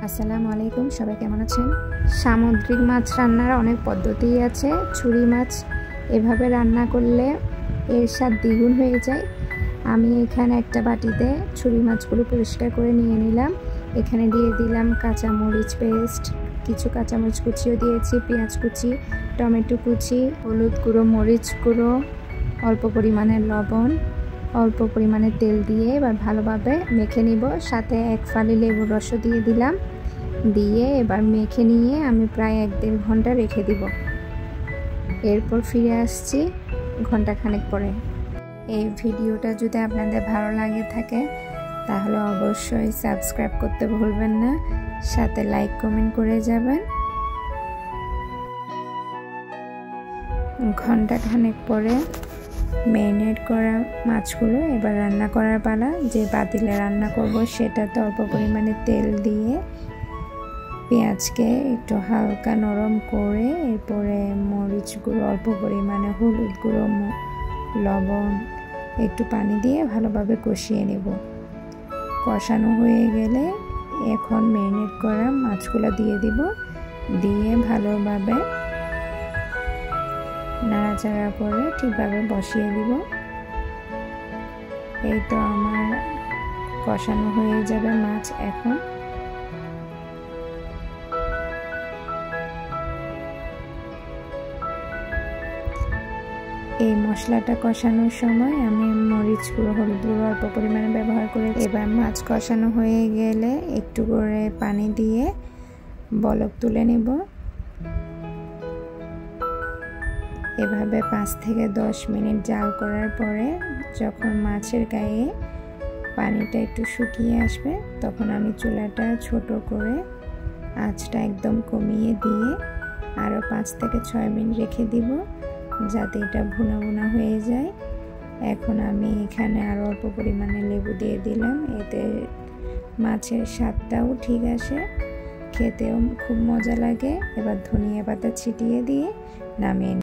আসসালামু আলাইকুম, সবাই কেমন আছেন? সামুদ্রিক মাছ রান্নার অনেক পদ্ধতি আছে। ছুরি মাছ এভাবে রান্না করলে এর স্বাদ দ্বিগুণ হয়ে যায়। আমি এখানে একটা বাটিতে ছুরি মাছগুলো পরিষ্কার করে নিয়ে নিলাম। এখানে দিয়ে দিলাম কাঁচামরিচ পেস্ট, কিছু কাঁচামরিচ কুচিও দিয়েছি, পেঁয়াজ কুচি, টমেটো কুচি, হলুদ গুঁড়ো, মরিচ গুঁড়ো, অল্প পরিমাণে লবণ, অল্প পরিমাণে তেল দিয়ে এবার ভালোভাবে মেখে নিব। সাথে এক ফালি লেবুর রসও দিয়ে দিলাম। দিয়ে এবার মেখে নিয়ে আমি প্রায় 1-1.5 ঘন্টা রেখে দিব। এরপর ফিরে আসছি ঘন্টাখানেক পরে। এই ভিডিওটা যদি আপনাদের ভালো লাগে থাকে তাহলে অবশ্যই সাবস্ক্রাইব করতে ভুলবেন না, সাথে লাইক কমেন্ট করে যাবেন। ঘন্টাখানেক পরে ম্যারিনেট করা মাছগুলো এবার রান্না করার পালা। যে পাতিলে রান্না করব সেটাতে অল্প পরিমাণে তেল দিয়ে পেঁয়াজকে একটু হালকা নরম করে এরপরে মরিচ গুঁড়ো, অল্প পরিমাণে হলুদ গুঁড়ো, লবণ, একটু পানি দিয়ে ভালোভাবে কষিয়ে নেব। কষানো হয়ে গেলে এখন ম্যারিনেট করা মাছগুলো দিয়ে দিব। দিয়ে ভালোভাবে নাড়াচাড়া করে ঠিকভাবে বসিয়ে দিব। এই তো আমার কষানো হয়ে যাবে মাছ। এখন এই মশলাটা কষানোর সময় আমি মরিচ গুঁড়ো, হলুদ গুঁড়ো অল্প পরিমাণে ব্যবহার করে এবার মাছ কষানো হয়ে গেলে একটু করে পানি দিয়ে বলক তুলে নেব। এভাবে 5 থেকে 10 মিনিট জাল করার পরে যখন মাছের গায়ে পানিটা একটু শুকিয়ে আসবে তখন আমি চুলাটা ছোট করে আঁচটা একদম কমিয়ে দিয়ে আরও 5 থেকে 6 মিনিট রেখে দিব যাতে এটা ভুনা ভুনা হয়ে যায়। এখন আমি এখানে আরও অল্প পরিমাণে লেবু দিয়ে দিলাম, এতে মাছের স্বাদটাও ঠিক আসে, খেতেও খুব মজা লাগে। এবার ধনিয়া পাতা ছিটিয়ে দিয়ে নামিয়ে